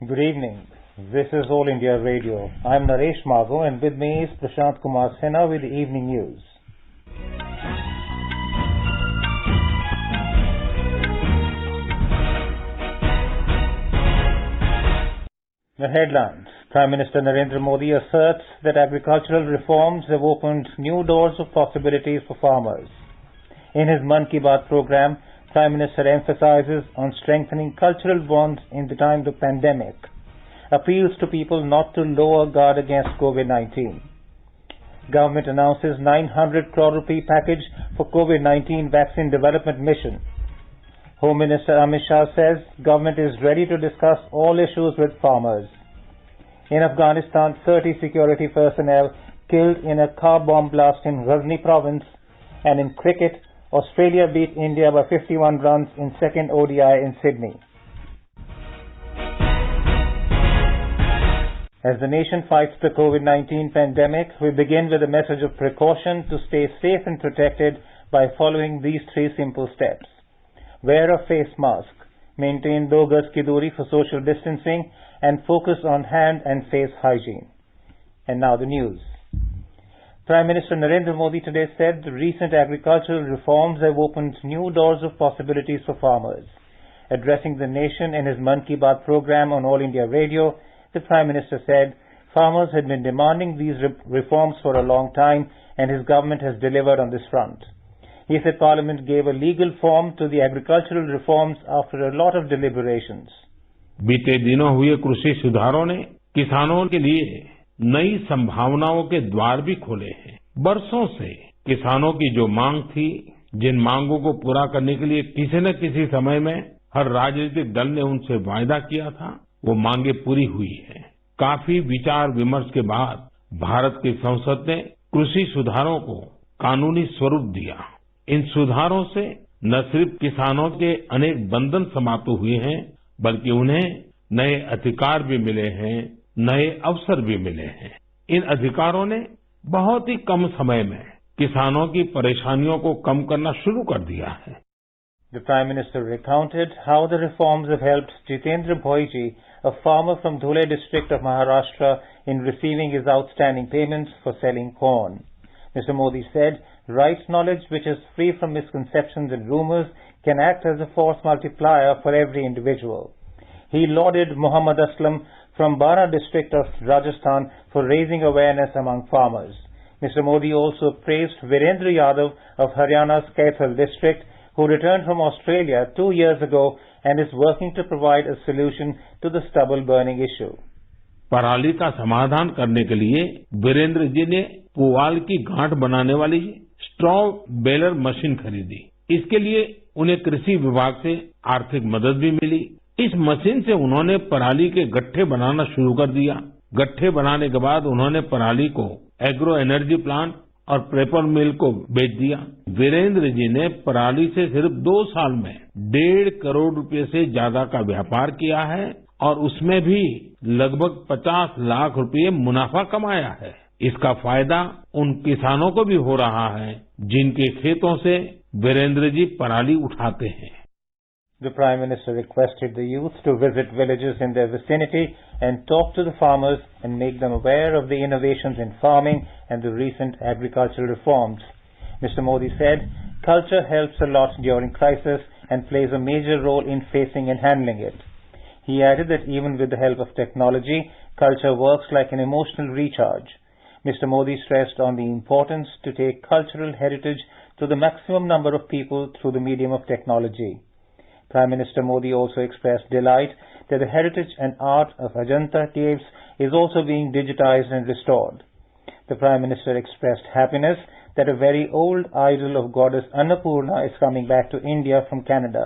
Good evening. This is All India Radio. I'm Naresh Mago and with me is Prashant Kumar Sinha with the evening news. The headlines. Prime Minister Narendra Modi asserts that agricultural reforms have opened new doors of possibilities for farmers. In his Mann Ki Baat program, Prime Minister emphasizes on strengthening cultural bonds in the time of pandemic, appeals to people not to lower guard against COVID-19. Government announces 900 crore rupee package for COVID-19 vaccine development mission. Home Minister Amit Shah says government is ready to discuss all issues with farmers. In Afghanistan, 30 security personnel killed in a car bomb blast in Ghazni province. And in cricket, Australia beat India by 51 runs in second ODI in Sydney. As the nation fights the COVID-19 pandemic, we begin with a message of precaution to stay safe and protected by following these three simple steps. Wear a face mask, maintain 2 gaz ki duri for social distancing, and focus on hand and face hygiene. And now the news. Prime Minister Narendra Modi today said the recent agricultural reforms have opened new doors of possibilities for farmers. Addressing the nation in his Mann Ki Baat program on All India Radio, the Prime Minister said farmers had been demanding these reforms for a long time and his government has delivered on this front. He said Parliament gave a legal form to the agricultural reforms after a lot of deliberations. बीते दिनों हुए कृषि सुधारों ने किसानों के लिए नई संभावनाओं के द्वार भी खोले हैं। बरसों से किसानों की जो मांग थी, जिन मांगों को पूरा करने के लिए किसी न किसी समय में हर राजनीतिक दल ने उनसे वायदा किया था, वो मांगे पूरी हुई हैं। काफी विचार विमर्श के बाद भारत की संसद ने कृषि सुधारों को कानूनी स्वरूप दिया। इन सुधारों से न सिर्फ किसानों के अनेक बंधन समाप्त हुए हैं, बल्कि उन्हें नए अधिकार भी मिले हैं, नए अवसर भी मिले हैं। इन अधिकारों ने बहुत ही कम समय में किसानों की परेशानियों को कम करना शुरू कर दिया है। The Prime Minister recounted how the reforms have helped Jitendra Bhoiji, a farmer from Dhule district of Maharashtra, in receiving his outstanding payments for selling corn. Mr. Modi said, right knowledge which is free from misconceptions and rumors can act as a force multiplier for every individual. He lauded Muhammad Aslam from Bara district of Rajasthan for raising awareness among farmers. Mr. Modi also praised Virendra Yadav of Haryana's Kaithal district, who returned from Australia 2 years ago and is working to provide a solution to the stubble burning issue. पराली का समाधान करने के लिए वीरेंद्र जी ने पुआल की गांठ बनाने वाली स्ट्रॉ बेलर मशीन खरीदी। इसके लिए उन्हें कृषि विभाग से आर्थिक मदद भी मिली। इस मशीन से उन्होंने पराली के गट्ठे बनाना शुरू कर दिया। गट्ठे बनाने के बाद उन्होंने पराली को एग्रो एनर्जी प्लांट और पेपर मिल को बेच दिया। वीरेंद्र जी ने पराली से सिर्फ 2 साल में 1.5 करोड़ रुपए से ज्यादा का व्यापार किया है और उसमें भी लगभग 50 लाख रुपए मुनाफा कमाया है। इसका फायदा उन किसानों को भी हो रहा है जिनके खेतों से वीरेंद्र जी पराली उठाते हैं। The Prime Minister requested the youth to visit villages in their vicinity and talk to the farmers and make them aware of the innovations in farming and the recent agricultural reforms. Mr. Modi said, culture helps a lot during crisis and plays a major role in facing and handling it. He added that even with the help of technology, culture works like an emotional recharge. Mr. Modi stressed on the importance to take cultural heritage to the maximum number of people through the medium of technology. Prime Minister Modi also expressed delight that the heritage and art of Ajanta caves is also being digitized and restored. The Prime Minister expressed happiness that a very old idol of goddess Annapurna is coming back to India from Canada.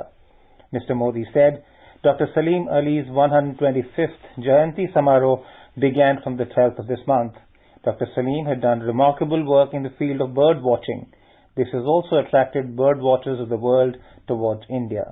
Mr. Modi said, Dr. Salim Ali's 125th Jayanti Samaroh began from the 12th of this month. Dr. Salim had done remarkable work in the field of bird watching. This has also attracted bird watchers of the world towards India.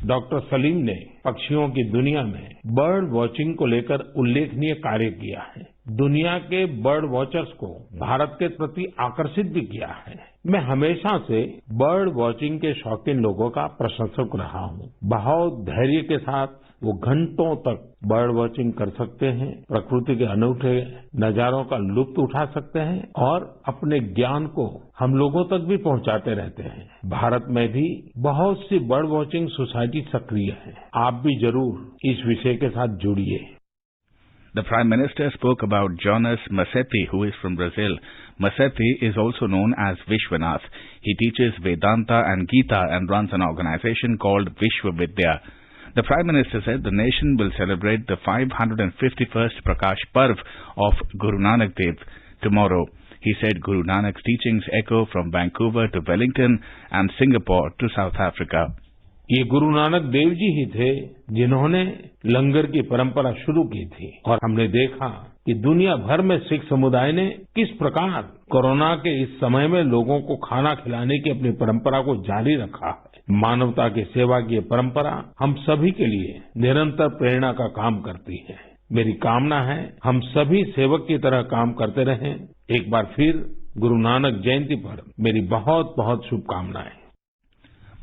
Doctor Salim ने पक्षियों की दुनिया में bird watching को लेकर उल्लेखनीय कार्य किया है। दुनिया के बर्ड वॉचर्स को भारत के प्रति आकर्षित भी किया है। मैं हमेशा से बर्ड वॉचिंग के शौकीन लोगों का प्रशंसक रहा हूँ। बहुत धैर्य के साथ वो घंटों तक बर्ड वॉचिंग कर सकते हैं, प्रकृति के अनूठे नजारों का लुत्फ उठा सकते हैं और अपने ज्ञान को हम लोगों तक भी पहुंचाते रहते हैं। भारत में भी बहुत सी बर्ड वॉचिंग सोसाइटी सक्रिय है। आप भी जरूर इस विषय के साथ जुड़िए। The Prime Minister spoke about Jonas Masetti, who is from Brazil. Masetti is also known as Vishwanath. He teaches Vedanta and Gita and runs an organization called Vishwavidya. The Prime Minister said the nation will celebrate the 551st Prakash Parv of Guru Nanak Dev tomorrow. He said Guru Nanak's teachings echo from Vancouver to Wellington and Singapore to South Africa. ये गुरु नानक देव जी ही थे जिन्होंने लंगर की परंपरा शुरू की थी और हमने देखा कि दुनिया भर में सिख समुदाय ने किस प्रकार कोरोना के इस समय में लोगों को खाना खिलाने की अपनी परंपरा को जारी रखा है। मानवता की सेवा की ये परंपरा हम सभी के लिए निरंतर प्रेरणा का काम करती है। मेरी कामना है हम सभी सेवक की तरह काम करते रहें। एक बार फिर गुरु नानक जयंती पर मेरी बहुत बहुत शुभकामनाएं।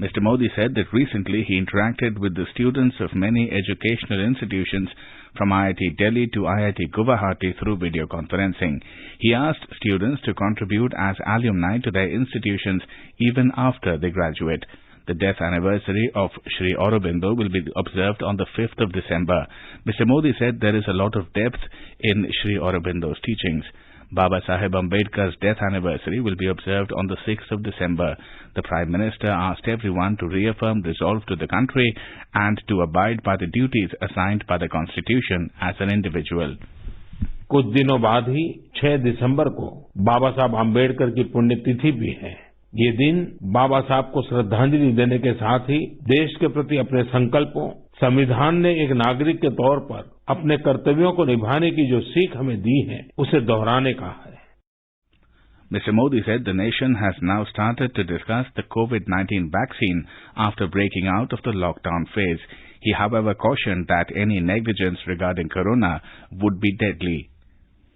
Mr. Modi said that recently he interacted with the students of many educational institutions from IIT Delhi to IIT Guwahati through video conferencing. He asked students to contribute as alumni to their institutions even after they graduate. The death anniversary of Sri Aurobindo will be observed on the 5th of December. Mr. Modi said there is a lot of depth in Sri Aurobindo's teachings. Baba Saheb Ambedkar's death anniversary will be observed on the 6th of December. The Prime Minister asked everyone to reaffirm resolve to the country and to abide by the duties assigned by the Constitution as an individual. कुछ दिनों बाद ही 6 दिसंबर को बाबा साहब आम्बेडकर की पुण्यतिथि भी है। ये दिन बाबा साहब को श्रद्धांजलि देने के साथ ही देश के प्रति अपने संकल्पों, संविधान ने एक नागरिक के तौर पर अपने कर्तव्यों को निभाने की जो सीख हमें दी है उसे दोहराने का है। Mr. Modi said the nation has now started to discuss the COVID-19 vaccine after breaking out of the lockdown phase. He, however, cautioned that any negligence regarding corona would be deadly.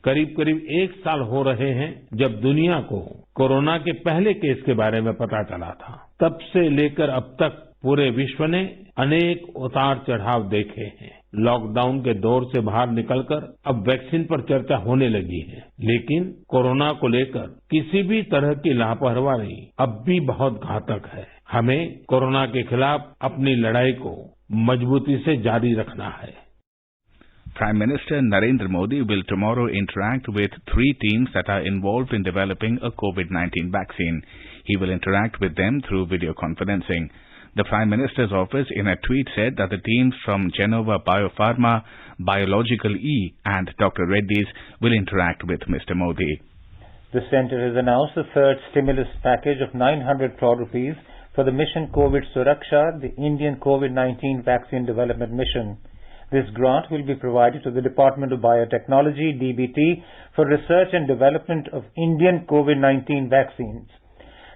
करीब करीब 1 साल हो रहे हैं जब दुनिया को corona के पहले केस के बारे में पता चला था। तब से लेकर अब तक पूरे विश्व ने अनेक उतार चढ़ाव देखे हैं। लॉकडाउन के दौर से बाहर निकलकर अब वैक्सीन पर चर्चा होने लगी है, लेकिन कोरोना को लेकर किसी भी तरह की लापरवाही अब भी बहुत घातक है। हमें कोरोना के खिलाफ अपनी लड़ाई को मजबूती से जारी रखना है। Prime Minister Narendra Modi will tomorrow interact with 3 teams that are involved in developing a COVID-19 vaccine. He will interact with them through video conferencing. The Prime Minister's office in a tweet said that the teams from Genova Biopharma, Biological E and Dr. Reddy's will interact with Mr. Modi. The centre has announced the third stimulus package of 900 crore rupees for the Mission COVID Suraksha, the Indian COVID-19 vaccine development mission. This grant will be provided to the Department of Biotechnology, DBT, for research and development of Indian COVID-19 vaccines.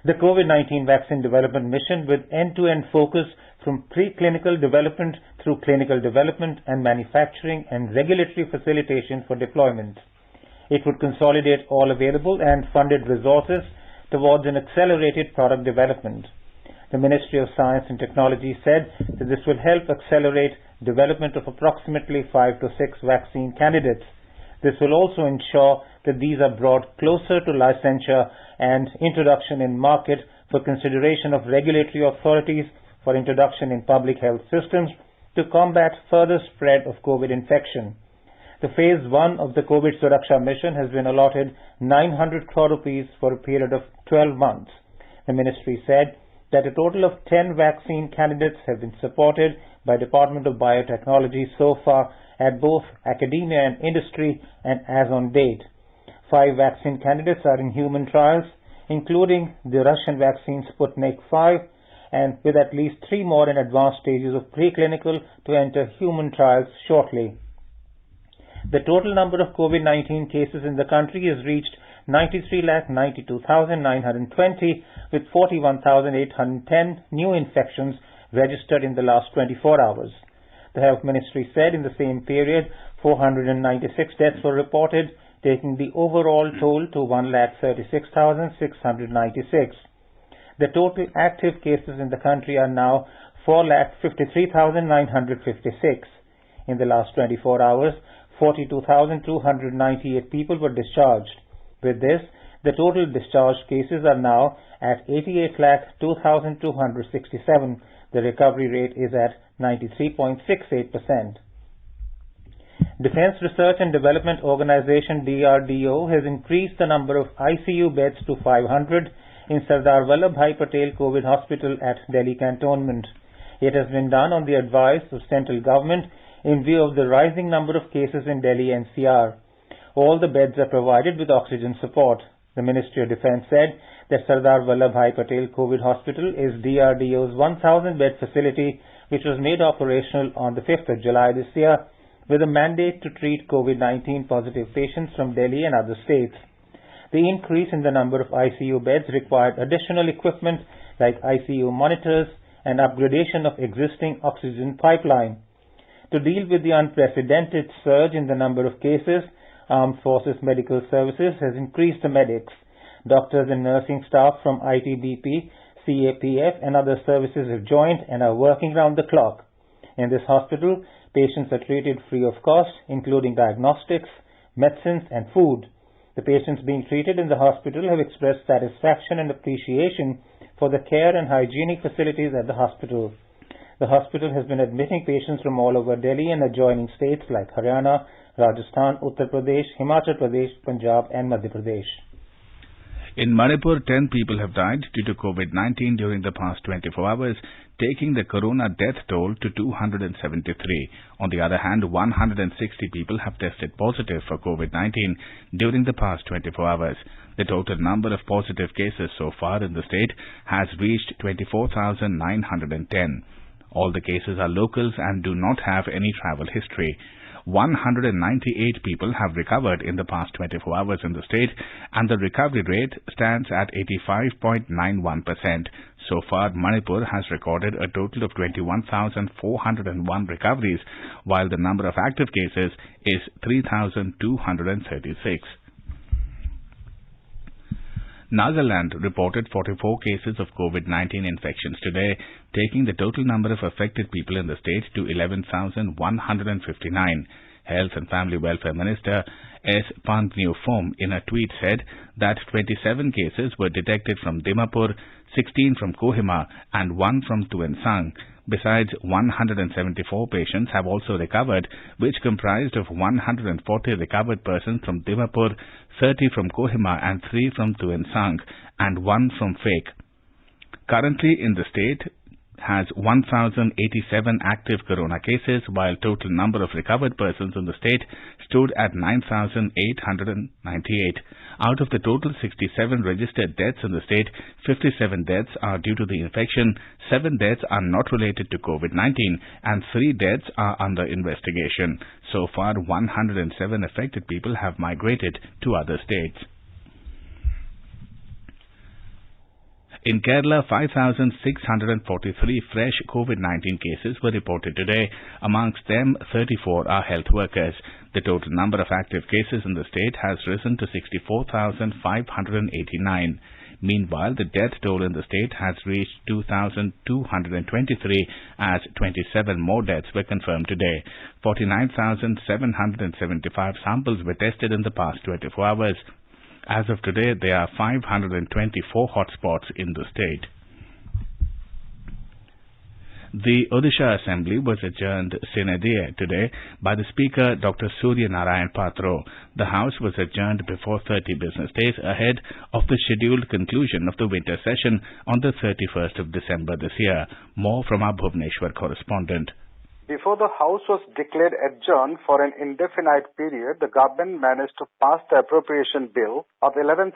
The COVID-19 vaccine development mission with end-to-end focus from preclinical development through clinical development and manufacturing and regulatory facilitation for deployment. It would consolidate all available and funded resources towards an accelerated product development. The Ministry of Science and Technology said that this will help accelerate development of approximately 5 to 6 vaccine candidates. This will also ensure that these are brought closer to licensure and introduction in market for consideration of regulatory authorities for introduction in public health systems to combat further spread of COVID infection. The phase 1 of the COVID Suraksha mission has been allotted 900 crore rupees for a period of 12 months. The ministry said that a total of 10 vaccine candidates have been supported by Department of Biotechnology so far at both academia and industry, and as on date, 5 vaccine candidates are in human trials, including the Russian vaccine Sputnik V, and with at least 3 more in advanced stages of preclinical to enter human trials shortly. The total number of COVID-19 cases in the country has reached 93,92,920 with 41,810 new infections registered in the last 24 hours. The Health Ministry said in the same period 496 deaths were reported, taking the overall toll to 1,36,696. The total active cases in the country are now 4,53,956. In the last 24 hours, 42,298 people were discharged. With this, the total discharged cases are now at 88,02,267. The recovery rate is at 93.68%. Defense Research and Development Organization DRDO has increased the number of ICU beds to 500 in Sardar Vallabhbhai Patel COVID Hospital at Delhi Cantonment. It has been done on the advice of central government in view of the rising number of cases in Delhi NCR. All the beds are provided with oxygen support. The Ministry of Defence said that Sardar Vallabhbhai Patel COVID Hospital is DRDO's 1,000-bed facility, which was made operational on the 5th of July this year, with a mandate to treat COVID-19 positive patients from Delhi and other states. The increase in the number of ICU beds required additional equipment like ICU monitors and upgradation of existing oxygen pipeline. To deal with the unprecedented surge in the number of cases, Armed Forces Medical Services has increased the medics. Doctors and nursing staff from ITBP, CAPF and other services have joined and are working round the clock. In this hospital, patients are treated free of cost, including diagnostics, medicines and food. The patients being treated in the hospital have expressed satisfaction and appreciation for the care and hygienic facilities at the hospital. The hospital has been admitting patients from all over Delhi and adjoining states like Haryana, Rajasthan, Uttar Pradesh, Himachal Pradesh, Punjab and Madhya Pradesh. In Manipur, 10 people have died due to COVID-19 during the past 24 hours, taking the corona death toll to 273. On the other hand, 160 people have tested positive for COVID-19 during the past 24 hours. The total number of positive cases so far in the state has reached 24,910. All the cases are locals and do not have any travel history. 198 people have recovered in the past 24 hours in the state, and the recovery rate stands at 85.91%. So far, Manipur has recorded a total of 21,401 recoveries, while the number of active cases is 3,236. Nagaland reported 44 cases of COVID-19 infections today, taking the total number of affected people in the state to 11,159. Health and Family Welfare Minister S. Pantnew-Phom in a tweet said that 27 cases were detected from Dimapur, 16 from Kohima and 1 from Tuensang. Besides, 174 patients have also recovered, which comprised of 140 recovered persons from Dimapur, 30 from Kohima and 3 from Tuensang, and 1 from Phek. Currently in the state has 1,087 active corona cases, while total number of recovered persons in the state stood at 9,898. Out of the total 67 registered deaths in the state, 57 deaths are due to the infection, 7 deaths are not related to COVID-19, and 3 deaths are under investigation. So far, 107 affected people have migrated to other states. In Kerala, 5,643 fresh COVID-19 cases were reported today. Amongst them, 34 are health workers. The total number of active cases in the state has risen to 64,589. Meanwhile, the death toll in the state has reached 2,223 as 27 more deaths were confirmed today. 49,775 samples were tested in the past 24 hours. As of today, there are 524 hotspots in the state. The Odisha Assembly was adjourned sine die today by the Speaker, Dr. Surya Narayan Patro. The House was adjourned before 30 business days ahead of the scheduled conclusion of the winter session on the 31st of December this year. More from our Bhubaneswar correspondent. Before the House was declared adjourned for an indefinite period, the government managed to pass the appropriation bill of 11,700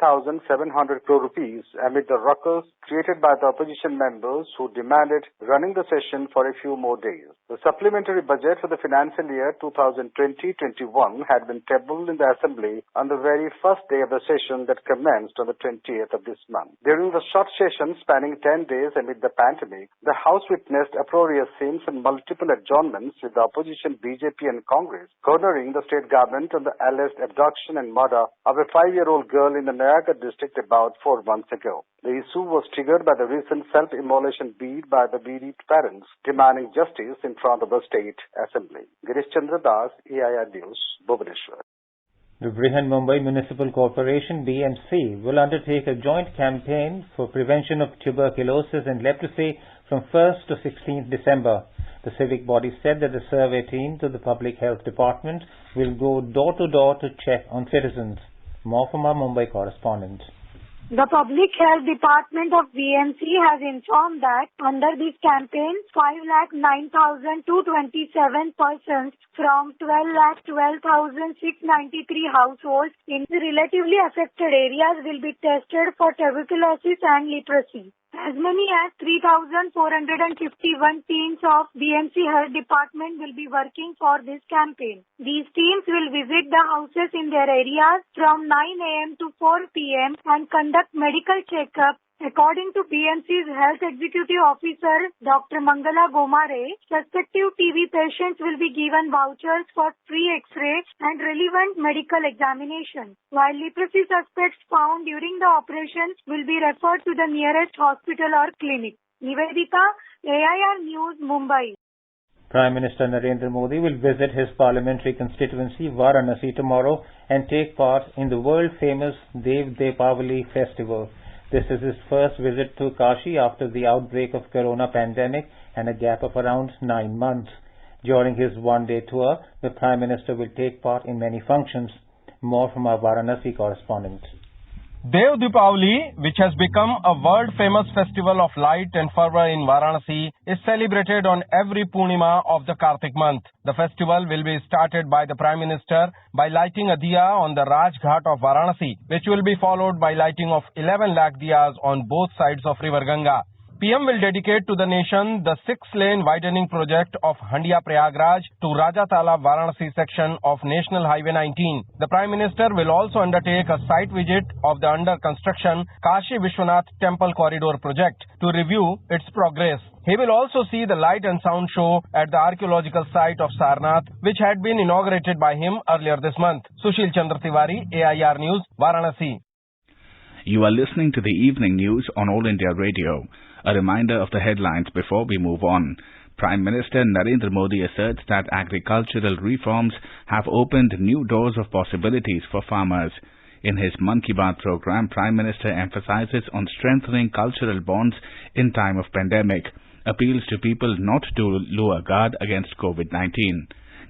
crore rupees amid the ruckus created by the opposition members who demanded running the session for a few more days. The supplementary budget for the financial year 2020-21 had been tabled in the Assembly on the very first day of the session that commenced on the 20th of this month. During the short session spanning 10 days amid the pandemic, the House witnessed uproarious scenes and multiple adjournments with the opposition BJP and Congress cornering the state government on the alleged abduction and murder of a 5-year-old girl in the Nayagarh district about 4 months ago. The issue was triggered by the recent self-immolation bid by the bereaved parents demanding justice in front of the State Assembly. Girish Chandra Das, AIR News, Bhubaneswar. The Brihan-Mumbai Municipal Corporation BMC will undertake a joint campaign for prevention of tuberculosis and leprosy from 1st to 16th December. The civic body said that the survey team to the Public Health Department will go door to door to check on citizens. More from our Mumbai correspondent. The Public Health Department of BMC has informed that under this campaign, 5,09,227 persons from 12,12,693 households in the relatively affected areas will be tested for tuberculosis and leprosy. As many as 3,451 teams of BMC Health Department will be working for this campaign. These teams will visit the houses in their areas from 9 a.m. to 4 p.m. and conduct medical checkup. According to BMC's Health Executive Officer, Dr. Mangala Gomare, suspective TB patients will be given vouchers for free X-ray and relevant medical examination, while leprosy suspects found during the operation will be referred to the nearest hospital or clinic. Nivedita, AIR News, Mumbai. Prime Minister Narendra Modi will visit his parliamentary constituency Varanasi tomorrow and take part in the world-famous Dev Deepavali festival. This is his first visit to Kashi after the outbreak of corona pandemic and a gap of around 9 months. During his one-day tour, the Prime Minister will take part in many functions. More from our Varanasi correspondent. Dev Deepavali, which has become a world-famous festival of light and fervor in Varanasi, is celebrated on every Purnima of the Kartik month. The festival will be started by the Prime Minister by lighting a diya on the Raj Ghat of Varanasi, which will be followed by lighting of 11 lakh diyas on both sides of River Ganga. PM will dedicate to the nation the 6-lane widening project of Handia Prayagraj to Rajatala Varanasi section of National Highway 19. The Prime Minister will also undertake a site visit of the under-construction Kashi Vishwanath Temple Corridor project to review its progress. He will also see the light and sound show at the archaeological site of Sarnath, which had been inaugurated by him earlier this month. Sushil Chandra Tiwari, AIR News, Varanasi. You are listening to the evening news on All India Radio. A reminder of the headlines before we move on. Prime Minister Narendra Modi asserts that agricultural reforms have opened new doors of possibilities for farmers. In his Mann Ki Baat program, Prime Minister emphasizes on strengthening cultural bonds in time of pandemic, appeals to people not to lower guard against COVID-19.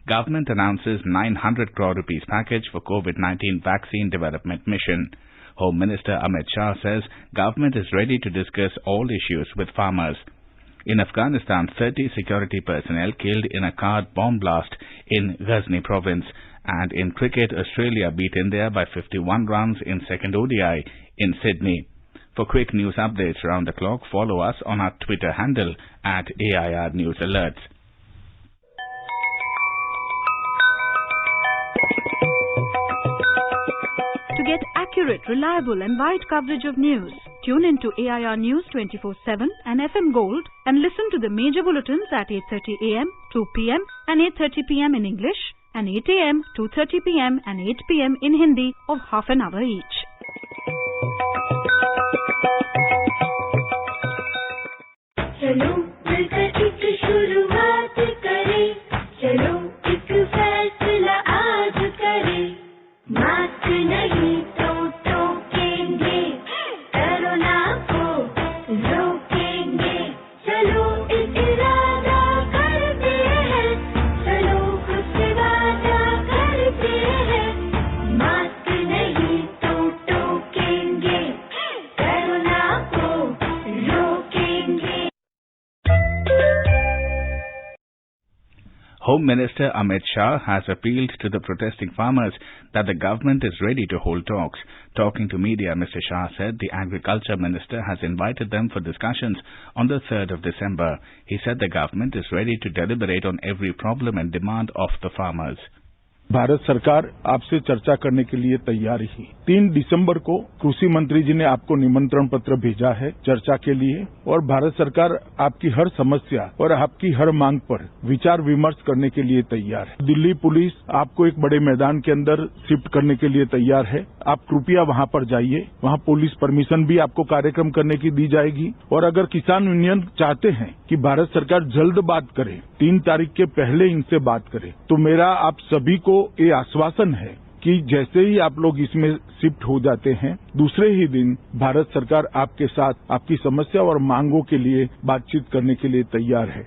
Government announces 900 crore rupees package for COVID-19 vaccine development mission. Home Minister Amit Shah says government is ready to discuss all issues with farmers. In Afghanistan, 30 security personnel killed in a car bomb blast in Ghazni province. And in cricket, Australia beat India by 51 runs in second ODI in Sydney. For quick news updates around the clock, follow us on our Twitter handle at AIR News Alerts. To get accurate, reliable and wide coverage of news, tune into AIR News 24/7 and FM Gold and listen to the major bulletins at 8:30 AM, 2 PM and 8:30 PM in English and 8 AM, 2:30 PM and 8 PM in Hindi of half an hour each. चलो मिलकर एक शुरुआत करें, चलो एक फैसला आज करें, मास्क नहीं तो टोकेंगे, कोरोना को रोकेंगे, चलो एक इरादा करते हैं, चलो खुद से वादा करते हैं, मास्क नहीं तो टोकेंगे, कोरोना को रोकेंगे. Home Minister Amit Shah has appealed to the protesting farmers that the government is ready to hold talks. Talking to media, Mr. Shah said the Agriculture Minister has invited them for discussions on the 3rd of December. He said the government is ready to deliberate on every problem and demand of the farmers. Bharat सरकार आपसे चर्चा करने के लिए तैयार ही। 3 दिसंबर को कृषि मंत्री जी ने आपको निमंत्रण पत्र भेजा है चर्चा के लिए और भारत सरकार आपकी हर समस्या और आपकी हर मांग पर विचार विमर्श करने के लिए तैयार है। दिल्ली पुलिस आपको एक बड़े मैदान के अंदर शिफ्ट करने के लिए तैयार है। आप कृपया वहां पर जाइए, वहां पुलिस परमिशन भी आपको कार्यक्रम करने की दी जाएगी। और अगर किसान यूनियन चाहते हैं कि भारत सरकार जल्द बात करे, 3 तारीख के पहले इनसे बात करे, तो मेरा आप सभी को ये आश्वासन है कि जैसे ही आप लोग इसमें शिफ्ट हो जाते हैं, दूसरे ही दिन भारत सरकार आपके साथ आपकी समस्या और मांगों के लिए बातचीत करने के लिए तैयार है।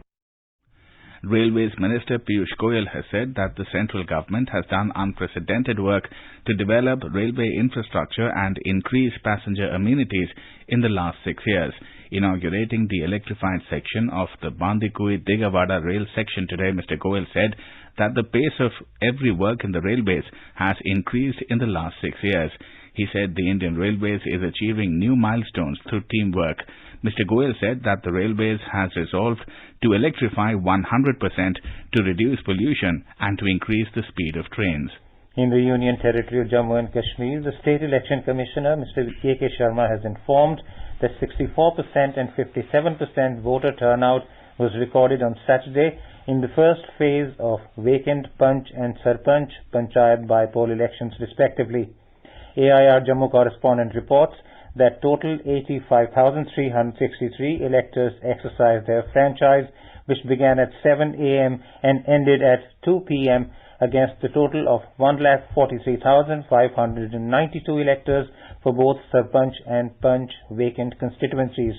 Railways Minister Piyush Goyal has said that the central government has done unprecedented work to develop railway infrastructure and increase passenger amenities in the last 6 years. Inaugurating the electrified section of the Bandikui-Digawada rail section today, Mr. Goyal said that the pace of every work in the railways has increased in the last 6 years. He said the Indian Railways is achieving new milestones through teamwork. Mr. Goyal said that the Railways has resolved to electrify 100% to reduce pollution and to increase the speed of trains. In the Union Territory of Jammu and Kashmir, the State Election Commissioner, Mr. K.K. Sharma, has informed that 64% and 57% voter turnout was recorded on Saturday in the first phase of vacant Panch and Sarpanch Panchayat by-poll elections respectively. AIR Jammu correspondent reports that total 85,363 electors exercised their franchise, which began at 7 a.m. and ended at 2 p.m. against the total of 1,43,592 electors for both Sarpanch and Panch vacant constituencies.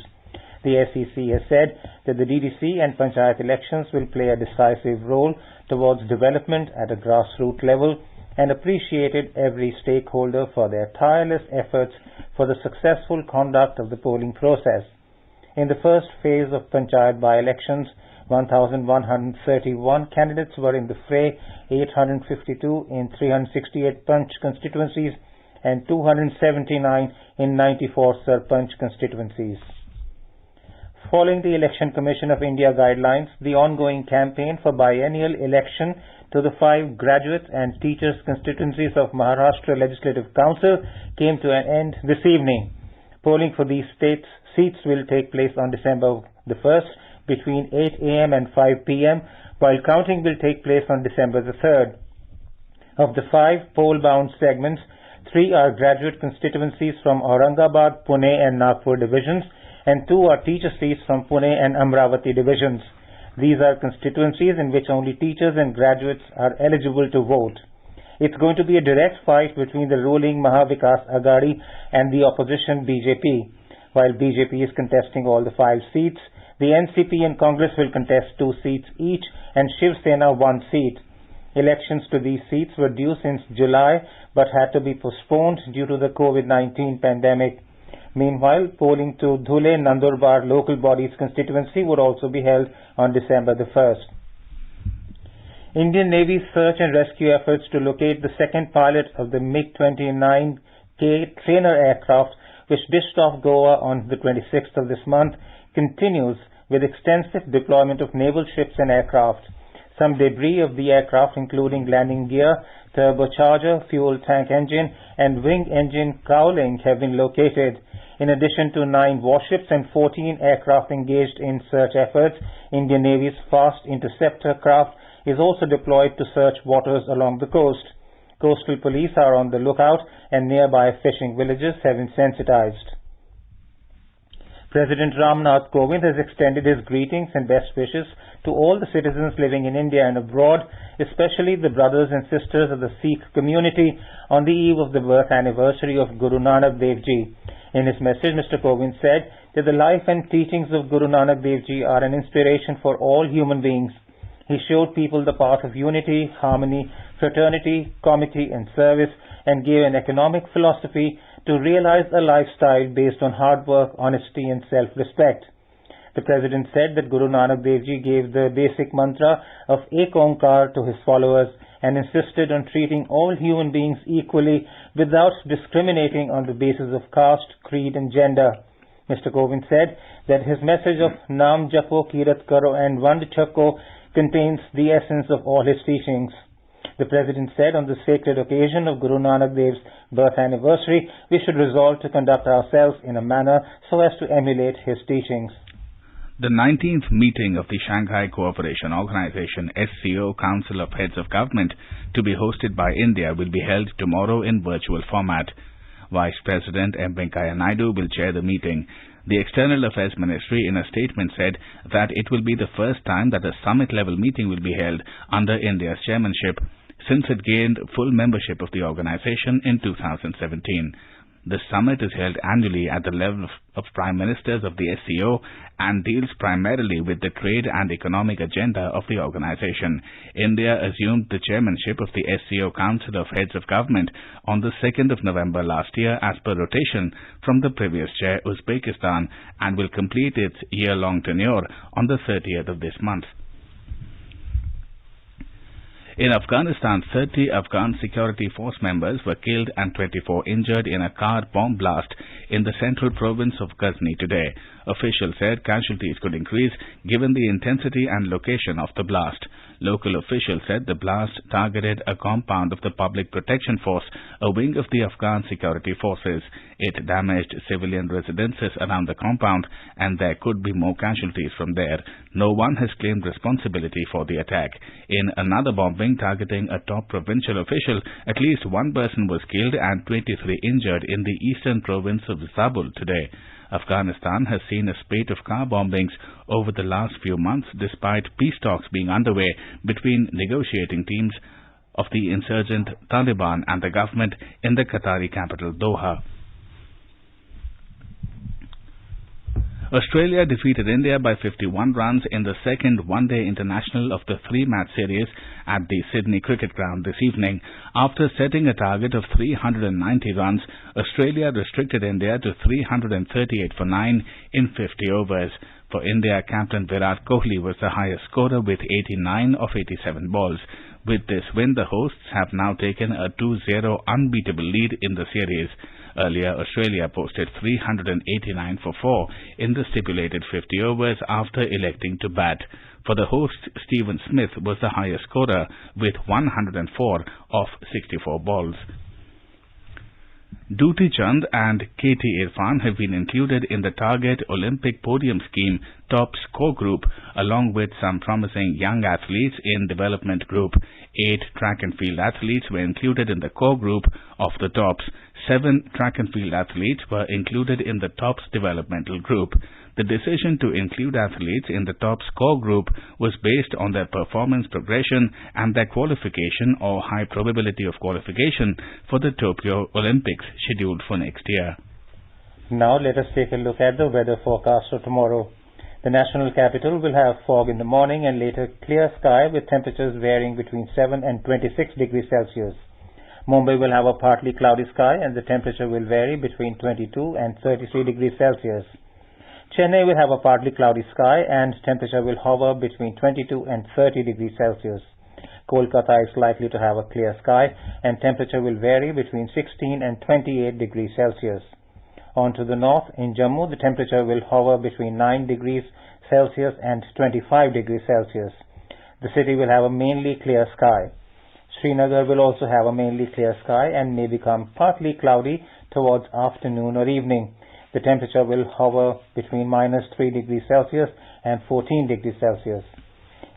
The SEC has said that the DDC and Panchayat elections will play a decisive role towards development at a grassroots level and appreciated every stakeholder for their tireless efforts for the successful conduct of the polling process. In the first phase of Panchayat by-elections, 1,131 candidates were in the fray, 852 in 368 Panch constituencies and 279 in 94 Sarpanch constituencies. Following the Election Commission of India guidelines, the ongoing campaign for biennial election to the 5 graduate and teachers constituencies of Maharashtra Legislative Council came to an end this evening. Polling for these seats will take place on December the 1st between 8 a.m. and 5 p.m., while counting will take place on December the 3rd. Of the 5 poll-bound segments, 3 are graduate constituencies from Aurangabad, Pune and Nagpur divisions, and 2 are teacher seats from Pune and Amravati divisions. These are constituencies in which only teachers and graduates are eligible to vote. It's going to be a direct fight between the ruling Mahavikas Aghadi and the opposition BJP. While BJP is contesting all the 5 seats, the NCP and Congress will contest 2 seats each and Shiv Sena 1 seat. Elections to these seats were due since July but had to be postponed due to the COVID-19 pandemic. Meanwhile, polling to Dhule Nandurbar local bodies constituency would also be held on December the 1st. Indian Navy's search and rescue efforts to locate the second pilot of the MiG-29K trainer aircraft which dished off Goa on the 26th of this month continues with extensive deployment of naval ships and aircraft. Some debris of the aircraft, including landing gear, turbocharger, fuel tank engine and wing engine cowling, have been located. In addition to 9 warships and 14 aircraft engaged in search efforts, Indian Navy's fast interceptor craft is also deployed to search waters along the coast. Coastal police are on the lookout and nearby fishing villages have been sensitized. President Ramnath Kovind has extended his greetings and best wishes to all the citizens living in India and abroad, especially the brothers and sisters of the Sikh community on the eve of the birth anniversary of Guru Nanak Dev Ji. In his message, Mr. Kovind said that the life and teachings of Guru Nanak Dev Ji are an inspiration for all human beings. He showed people the path of unity, harmony, fraternity, comity and service and gave an economic philosophy to realize a lifestyle based on hard work, honesty and self-respect. The President said that Guru Nanak Dev Ji gave the basic mantra of Ek Onkar to his followers and insisted on treating all human beings equally without discriminating on the basis of caste, creed and gender. Mr. Kovind said that his message of Naam Japo, Kirat Karo and Vand Chakko contains the essence of all his teachings. The President said on the sacred occasion of Guru Nanak Dev's birth anniversary, we should resolve to conduct ourselves in a manner so as to emulate his teachings. The 19th meeting of the Shanghai Cooperation Organization SCO Council of Heads of Government to be hosted by India will be held tomorrow in virtual format. Vice President M. Venkaiah Naidu will chair the meeting. The External Affairs Ministry in a statement said that it will be the first time that a summit-level meeting will be held under India's chairmanship since it gained full membership of the organization in 2017. The summit is held annually at the level of Prime Ministers of the SCO and deals primarily with the trade and economic agenda of the organization. India assumed the chairmanship of the SCO Council of Heads of Government on the 2nd of November last year as per rotation from the previous chair, Uzbekistan, and will complete its year-long tenure on the 30th of this month. In Afghanistan, 30 Afghan security force members were killed and 24 injured in a car bomb blast in the central province of Ghazni today. Officials said casualties could increase given the intensity and location of the blast. Local officials said the blast targeted a compound of the Public Protection Force, a wing of the Afghan security forces. It damaged civilian residences around the compound, and there could be more casualties from there. No one has claimed responsibility for the attack. In another bombing targeting a top provincial official, at least one person was killed and 23 injured in the eastern province of Zabul today. Afghanistan has seen a spate of car bombings over the last few months despite peace talks being underway between negotiating teams of the insurgent Taliban and the government in the Qatari capital Doha. Australia defeated India by 51 runs in the second one-day international of the three-match series at the Sydney Cricket Ground this evening. After setting a target of 390 runs, Australia restricted India to 338 for 9 in 50 overs. For India, captain Virat Kohli was the highest scorer with 89 of 87 balls. With this win, the hosts have now taken a 2-0 unbeatable lead in the series. Earlier, Australia posted 389 for 4 in the stipulated 50 overs after electing to bat. For the hosts, Stephen Smith was the highest scorer with 104 of 64 balls. Duti Chand and KT Irfan have been included in the Target Olympic Podium Scheme TOPS core group, along with some promising young athletes in development group. 8 track and field athletes were included in the core group of the TOPS. 7 track and field athletes were included in the TOPS developmental group. The decision to include athletes in the TOPS core group was based on their performance progression and their qualification or high probability of qualification for the Tokyo Olympics scheduled for next year. Now let us take a look at the weather forecast for tomorrow. The national capital will have fog in the morning and later clear sky with temperatures varying between 7 and 26 degrees Celsius. Mumbai will have a partly cloudy sky and the temperature will vary between 22 and 33 degrees Celsius. Chennai will have a partly cloudy sky and temperature will hover between 22 and 30 degrees Celsius. Kolkata is likely to have a clear sky and temperature will vary between 16 and 28 degrees Celsius. On to the north, in Jammu, the temperature will hover between 9 degrees Celsius and 25 degrees Celsius. The city will have a mainly clear sky. Srinagar will also have a mainly clear sky and may become partly cloudy towards afternoon or evening. The temperature will hover between -3 degrees Celsius and 14 degrees Celsius.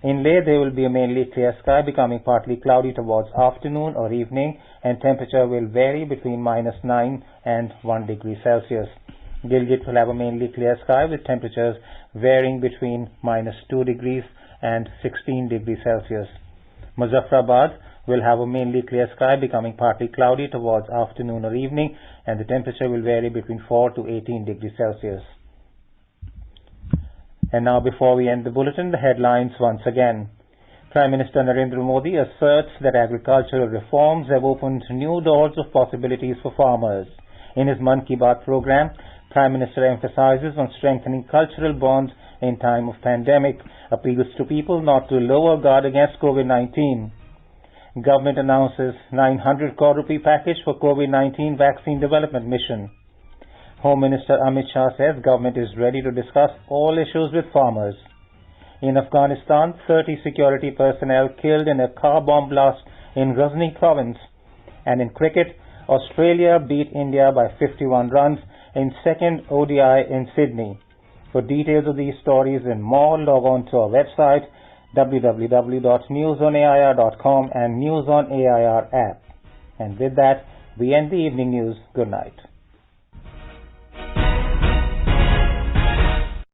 In Leh, there will be a mainly clear sky becoming partly cloudy towards afternoon or evening, and temperature will vary between -9 and 1 degree Celsius. Gilgit will have a mainly clear sky with temperatures varying between -2 degrees and 16 degrees Celsius. Muzaffarabad will have a mainly clear sky becoming partly cloudy towards afternoon or evening, and the temperature will vary between 4 to 18 degrees Celsius. And now, before we end the bulletin, the headlines once again. Prime Minister Narendra Modi asserts that agricultural reforms have opened new doors of possibilities for farmers. In his Mann Ki Baat program, Prime Minister emphasizes on strengthening cultural bonds in time of pandemic, appeals to people not to lower guard against COVID-19. Government announces 900 crore rupee package for COVID-19 vaccine development mission. Home Minister Amit Shah says government is ready to discuss all issues with farmers. In Afghanistan, 30 security personnel killed in a car bomb blast in Ghazni province. And in cricket, Australia beat India by 51 runs in second ODI in Sydney. For details of these stories and more, log on to our website www.newsonair.com and News on AIR app. And with that, we end the evening news. Good night.